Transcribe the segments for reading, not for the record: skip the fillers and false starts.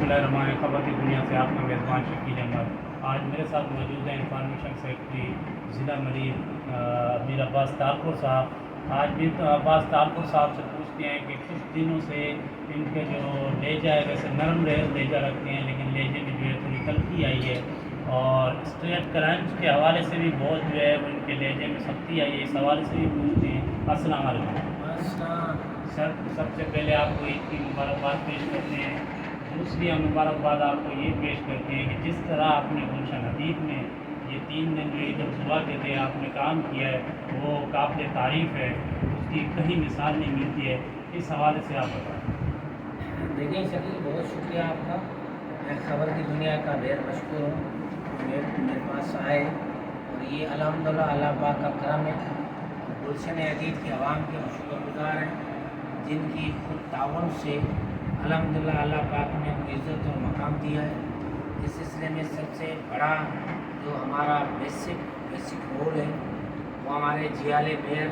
बिस्मिल्लाहिर्रहमानिर्रहीम। खबर की दुनिया से आपका मेज़बान शकील अहमद। आज मेरे साथ मौजूद हैं इंफॉर्मेशन सेक्रेटरी ज़िला मरीज़ मीर अब्बास तारपुर साहब। आज मीर अब्बास तारपुर साहब से पूछते हैं कि कुछ दिनों से इनके जो लेजा है, वैसे नरम लेजा रखते हैं, लेकिन लेजे में जो है थोड़ी तलखी आई है और स्ट्रेट क्राइम्स के हवाले से भी बहुत जो है उनके लेजे में सख्ती आई है। इस हवाले से भी पूछते हैं। अस्सलाम वालेकुम सर। सबसे पहले आपको ईद की मुबारकबाद पेश करते हैं। दूसरी हम मुबारकबाद आपको ये पेश करते हैं कि जिस तरह आपने गुलशन हदीद में ये 3 दिन जो ईद सुबह के थे आपने काम किया है, वो काबिल तारीफ़ है, उसकी कहीं मिसाल नहीं मिलती है। इस हवाले से आप बताएँ। देखिए शकील, बहुत शुक्रिया आपका। मैं खबर की दुनिया का बेहद मशहूर हूँ। मेरे पास आए और ये अल्हम्दुलिल्लाह अल्लाह पाक का करम है। गुलशन हदीद के अवाम के शुक्रगुजार हैं, जिनकी खुद ताउन से अल्हम्दुलिल्लाह अल्लाह पाक ने इज़्ज़त और मकाम दिया है। इस सिलसिले में सबसे बड़ा जो हमारा बेसिक रोल है वो हमारे जियाले मेयर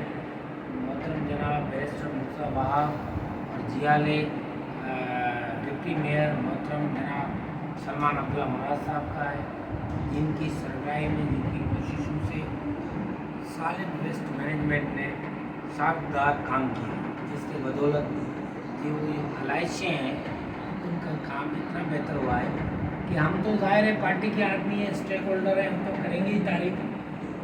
मोहतरम जनाब बैरिस्टर मुर्तज़ा वहाब और जियाले डिप्टी मेयर मोहतरम जनाब सलमान अब्दुल्ला मुराद साहब का है, जिनकी सरबराही में, जिनकी कोशिशों से सालिम वेस्ट मैनेजमेंट ने साकदार काम किया, जिसके बदौलत जो ये आलाइशें हैं उनका काम इतना बेहतर हुआ है कि हम तो ज़ाहिर है पार्टी के आदमी हैं, स्टेक होल्डर हैं, हम तो करेंगे ही तारीफ,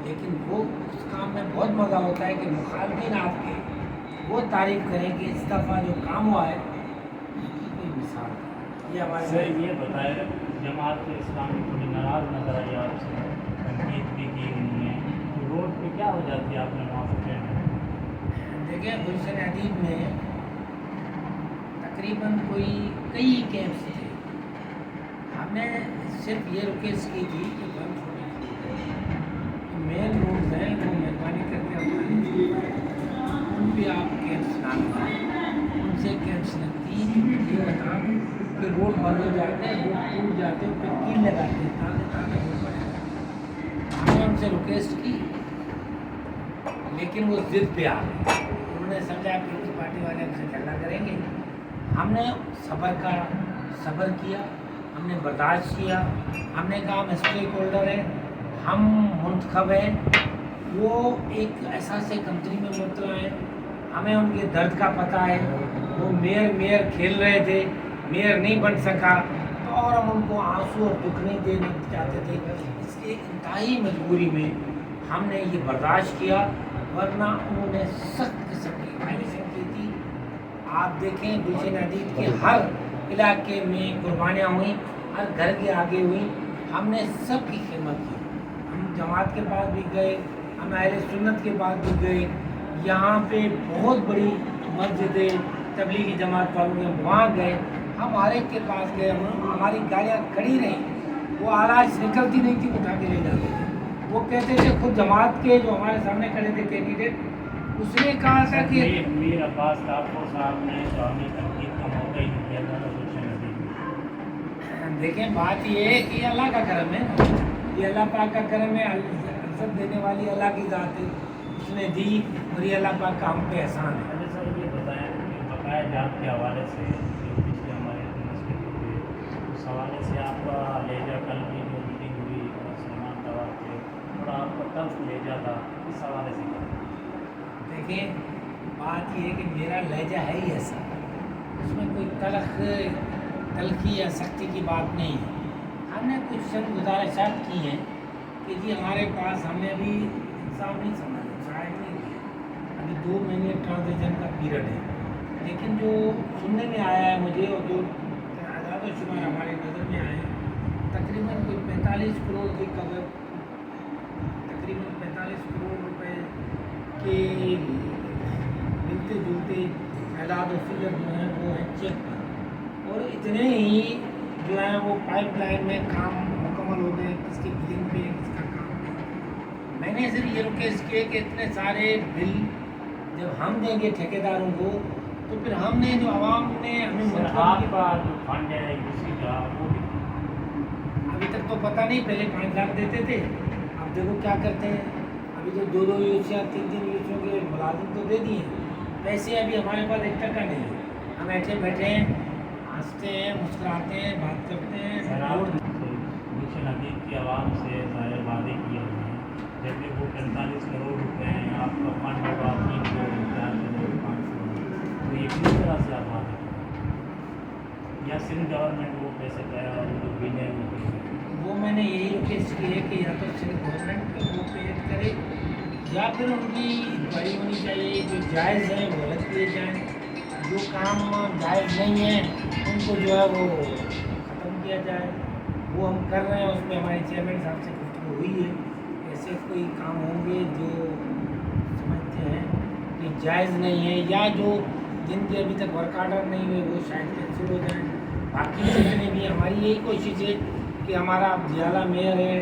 लेकिन वो उस काम में बहुत मज़ा होता है कि मुखालफिन आपके वो तारीफ़ करें कि इस दफ़ा जो काम हुआ है उसकी कोई मिसाल नहीं। ये हमारे सर ये बताए, जमात इस्लामी थोड़ी नाराज़ नज़र आई आपसे, तनकीद भी की उन्होंने, तो रोड पे क्या हो जाती है आपने मुआफ़े में? देखिए गुलशन हदीद में तकरीबन कई कैंप्स थे। हमने सिर्फ ये रिक्वेस्ट की थी कि बंद होने की मेन रोड्स हैं वो मेहरबानी करके उन पर आप कैंप्स ना लगाएं। उनसे कैंप्स लगती ये बता कि रोड बंद हो जाते हैं, रोड टूट जाते हैं, फिर कील लगाते हैं, ताज़े रोड बने। हमने उनसे रिक्वेस्ट की लेकिन वो ज़िद पे आ गए। उन्होंने समझा कि उस पार्टी वाले हमसे झगड़ा करेंगे। हमने सब्र किया, हमने बर्दाश्त किया। हमने कहा हम स्टेक होल्डर हैं, हम मुंतखब हैं, वो एक एहसास कंपनी में मुबतला हैं, हमें उनके दर्द का पता है। वो मेयर खेल रहे थे, मेयर नहीं बन सका तो और हम उनको आंसू और दुख नहीं देना चाहते थे, इसलिए इंतहाई मजबूरी में हमने ये बर्दाश्त किया, वरना उन्होंने सख्त किस्म की वायलेशन की थी। आप देखें गुलशन हदीद के हर इलाके में कुर्बानियाँ हुई, हर घर के आगे हुई, हमने सब की खिदमत की। हम जमात के पास भी गए, हम अहले सुन्नत के पास भी गए, यहाँ पे बहुत बड़ी मस्जिद है तबलीगी जमात वालों के, वहाँ गए, हम हर एक के पास गए, हमारी गाड़ियाँ खड़ी रहीं, वो आवाज़ निकलती नहीं थी, उठा के ले जाते थे। वो कहते थे, खुद जमात के जो हमारे सामने खड़े थे कैंडिडेट, उसने कहा था कि मीर अब्बास तारपुर साहब ने तो हमें तनकीद का मौका ही नहीं दिया था गुलशन हदीद। देखें बात ये है कि अल्लाह का करम है, ये अल्लाह पाक का करम है, इज़्ज़त देने वाली अल्लाह की ज़ात है, उसने दी और ये अल्लाह पाक का हम पे एहसान है। अच्छा सर ये बताएं कि बकाया जात के हवाले से जो पिछले हमारे मसले हुए, उस हवाले से आपका लेजा कल की जो मीटिंग हुई और सलमान तवा थे, थोड़ा आपका तल्ख लेजा था, इस हवाले से क्या? देखिए बात ये है कि मेरा लहजा है ही ऐसा, उसमें कोई तलखी या सख्ती की बात नहीं है। हमने कुछ चंद गुजारिशात की हैं कि जी हमारे पास, हमने अभी इंसाफ नहीं समझा, शायद नहीं किया, अभी 2 महीने ट्रांजिशन का पीरियड है, लेकिन जो सुनने में आया है मुझे और जो आज़ाद शुमार हमारे नज़र में आए हैं, तकरीबन कोई 45 करोड़ की कदर, तकरीबन 45 करोड़ रुपए के मिलते जुलते तादाद और फिगर जो है वो है चेक पर, और इतने ही जो है वो पाइपलाइन में काम मुकम्मल हो गए, किसकी बिलिंग पे किसका काम है। मैंने सिर्फ ये रिक्वेस्ट किए कि इतने सारे बिल जब हम देंगे ठेकेदारों को, तो फिर हमने जो आवाम ने हमें आपका जो फंड है उसी का वो भी अभी तक तो पता नहीं, पहले 5 लाख देते थे, अब देखो क्या करते हैं। अभी तो 2-2 यूनिवर्सिटियाँ 3-3 यूनिवर्सिटियों के मुलाजिम तो दे दिए, पैसे अभी हमारे पास 1 टका नहीं है। हम ऐसे बैठे हैं, हंसते हैं, मुस्कुराते हैं, बात करते हैं। सर आप मिशन हदीद की आवाम से ज़ाहिर वादे किए हुए हैं, जबकि वो 45 करोड़ रुपए हैं, आपका फंड होगा 3 करोड़ 4 करोड़ 5 करोड़, तो ये किस तरह से आप वादे करें या सिर्फ गवर्नमेंट वो पैसे वो बिले वो पैसे? वो मैंने यही रिक्वेस्ट की है कि या तो सिर्फ गवर्नमेंट वो पे करे या फिर उनकी इंक्वायरी होनी चाहिए, जो जायज़ है वो अलग किए जाएँ, जो काम जायज़ नहीं है उनको जो है वो ख़त्म किया जाए। वो हम कर रहे हैं, उसमें हमारे चेयरमैन साहब से गुफ्तगू हुई है। ऐसे कोई काम होंगे जो समझते हैं कि जायज़ नहीं है या जो जिनके अभी तक वर्क आर्डर नहीं हुए वो शायद कैंसिल हो जाएँ। बाकी जितने भी हमारी यही कोशिश है कि हमारा जियाला मेयर है,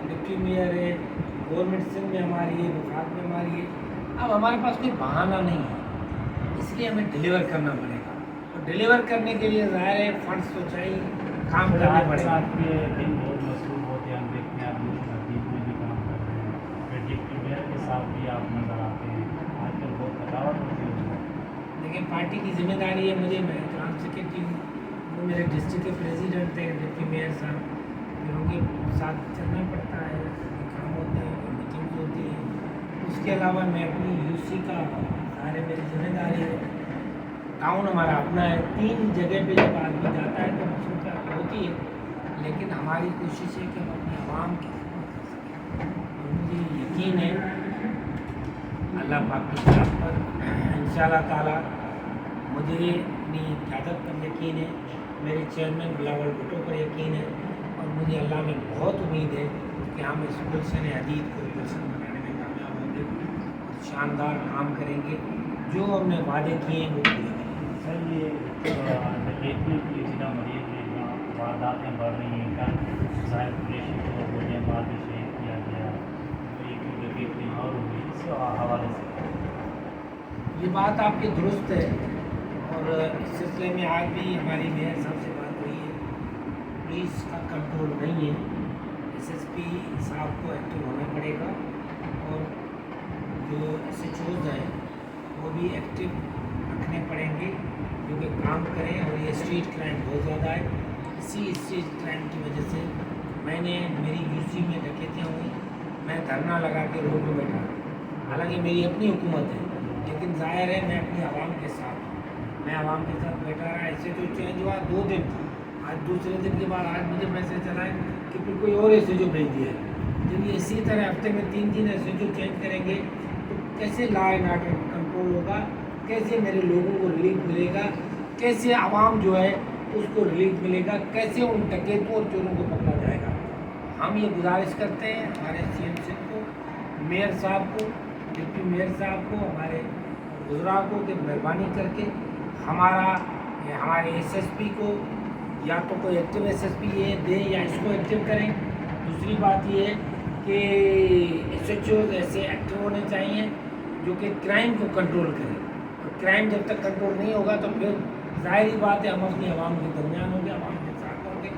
डिप्टी मेयर है, गवर्नमेंट सिंध में हमारी है, वफाक में हमारी है। अब हमारे पास कोई बहाना नहीं है, इसलिए हमें डिलीवर करना पड़ेगा और डिलीवर करने के लिए ज़ाहिर है फंड्स तो चाहिए, काम करना पड़ेगा। आपके दिन बहुत मसरूफ होते हैं, हम देखते हैं आप मिशन हदीद में भी काम कर रहे हैं, फिर डिप्टी मेयर के साथ भी आप नज़र आते हैं, आजकल बहुत थकावट होती है। लेकिन पार्टी की जिम्मेदारी है, मुझे मैं ग्राम सेक्रेटरी हूँ, वो मेरे डिस्ट्रिक्ट के प्रेसिडेंट थे डिप्टी मेयर साहब, फिर उनके साथ चलना पड़ता है, काम होते हैं, मीटिंग्स होती हैं। उसके अलावा मैं अपनी यूसी का सारे मेरी जिम्मेदारी है। टाउन हमारा अपना है, 3 जगह पे जब आदमी जाता है तो मुश्किल होती है, लेकिन हमारी कोशिश है कि हम अपनी आवाम की खिदमत कर सकें। और मुझे यकीन है अल्लाह पाक की ज़ात पर इंशाअल्लाह ताला, मुझे अपनी क़यादत पर यकीन है, मेरे चेयरमैन बिलावल भुट्टो पर यकीन है और मुझे अल्लाह में बहुत उम्मीद है कि हम इस गुलशन हदीद को गुलशन बनाने में कामयाब होंगे और शानदार काम करेंगे, जो हमने वादे किए हैं वो पूरे करेंगे। सर ये डकैती की जिला मरीज में वारदातें बढ़ रही हैं, कल जाहिर कुरैशी को गोलियाबाद में शहीद किया गया, तो एक डकैती और हुई, इस हवाले से ये बात आपकी दुरुस्त है और इस सिलसिले में आज भी हमारी मेयर साहब से बात हुई है। पुलिस का कंट्रोल नहीं है, एसएसपी साहब को एक्टिव होना पड़ेगा और जो एसएचओज हैं वो भी एक्टिव रखने पड़ेंगे, क्योंकि काम करें। और ये स्ट्रीट क्राइम बहुत ज़्यादा है, इसी स्ट्रीट क्राइम की वजह से मेरी यूसी में डकैतियाँ हुई, मैं धरना लगा के रोड पर बैठा। हालांकि मेरी अपनी हुकूमत है, लेकिन ज़ाहिर है मैं अपनी आवाम के साथ हूँ, मैं आवाम के साथ बैठा रहा। ऐसे तो चेंज हुआ 2 दिन, आज दूसरे दिन के बाद आज मुझे मैसेज चला है कि फिर कोई और एसएचओ भेज दिया है। जब ये इसी तरह हफ्ते में 3 एसएचओ चेंज करेंगे तो कैसे लॉ एंड ऑर्डर कंट्रोल होगा, कैसे मेरे लोगों को रिलीफ मिलेगा, कैसे आवाम जो है उसको रिलीफ मिलेगा, कैसे उन डकैतों और चोरों को पकड़ा जाएगा। हम ये गुजारिश करते हैं हमारे सीएम सिंह को, मेयर साहब को, डिप्टी मेयर साहब को, हमारे गुजरात को कि मेहरबानी करके हमारे एसएसपी को या तो कोई एक्टिव एसएसपी ये दे या इसको एक्टिव करें। दूसरी बात ये है कि एसएचओ ऐसे एक्टिव होने चाहिए जो कि क्राइम को कंट्रोल करें, और क्राइम जब तक कंट्रोल नहीं होगा तो फिर ज़ाहिर बात है हम अपनी आवाम के दरमियान होंगे, आवाम के साथ होंगे।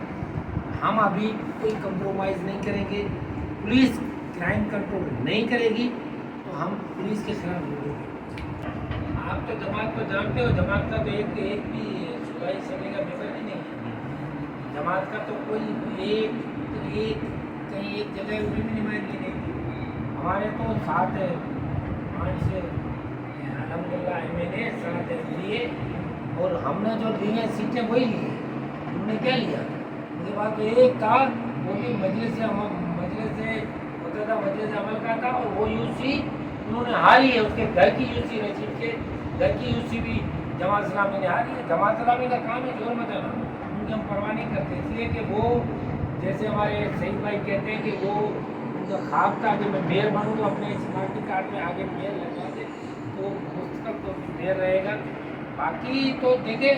हम अभी कोई कंप्रोमाइज़ नहीं करेंगे, पुलिस क्राइम कंट्रोल नहीं करेगी तो हम पुलिस के खिलाफ लड़ेंगे। आप तो जमात को जानते हो, जमात का तो एक भी सुधाई सभी का पेपर ही नहीं है। जमात का तो कोई एक कहीं एक जगह भी नुमाइंदगी नहीं थी। हमारे तो 7 है, 5 से अल्हम्दुलिल्लाह MNA 7 लिए, और हमने जो ली हैं सीटें वही ली हैं। उन्होंने क्या लिया, उसके बाद तो एक था वो भी मजलिस अमल का था, और वो यूसी उन्होंने हारी है, उसके घर की यूसी रशीद के घर की यूसी भी जमात इस्लामी ने हारी है। जमात इस्लामी का काम है जोर मचाना, उनकी हम परवाह नहीं करते, इसलिए कि वो जैसे हमारे सईद भाई कहते हैं कि वो उनका ख्वाब था कि मैं मेयर बनूँ तो अपने शनाख्ती कार्ड में आगे मेयर लगवा दे, तो मुस्तकल तो मेयर रहेगा। बाकी तो देखे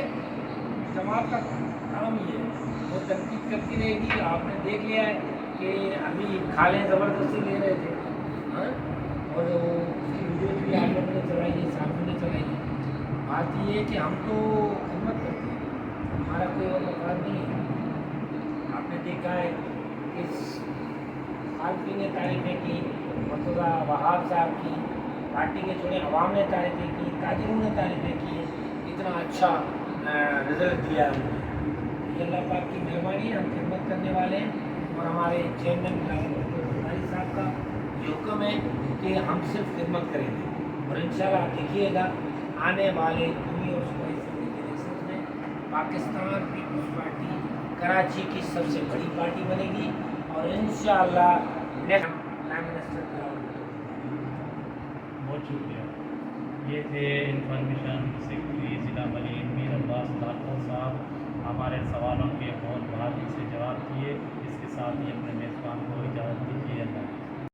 जमात का काम ही है, वो तनकीद करती रहेगी। आपने देख लिया है कि अभी खाले ज़बरदस्ती ले रहे थे, हाँ, और उसकी वीडियो भी आप लोगों ने चलाई है, सामने ने चलाई है। बात ये है कि हम तो खिदमत करते हैं, हमारा कोई और मकान नहीं है। आपने देखा है कि खालफी ने तारीफ़ें की, मर्तज़ा वहाब साहब की, पार्टी के छोड़े अवाम ने तारीफ़ें की, ताजिरों ने तारीफ़ें की, इतना अच्छा रिज़ल्ट दिया है उन्होंने। یہ اللہ پاک کی مہربانی ہے، ہم خدمت کرنے والے ہیں اور ہمارے چیئرمین بھائی صاحب کا یہ حکم ہے کہ ہم صرف خدمت کریں گے اور انشاءاللہ آپ دیکھیے گا آنے والے 2 اور صوبائی اسمبلی کے الیکشن میں پاکستان پیپلز پارٹی کراچی کی سب سے بڑی پارٹی بنے گی اور انشاءاللہ نیکسٹ پرائم منسٹر کا بہت شکریہ. یہ تھے انفارمیشن سیکرٹری ضلع ملین میر عباس طاہر صاحب. ہمارے سوالوں کے بہت بھاری سے جواب دیے. اس کے ساتھ ہی اپنے میزبان کو اجازت دیجیے. اللہ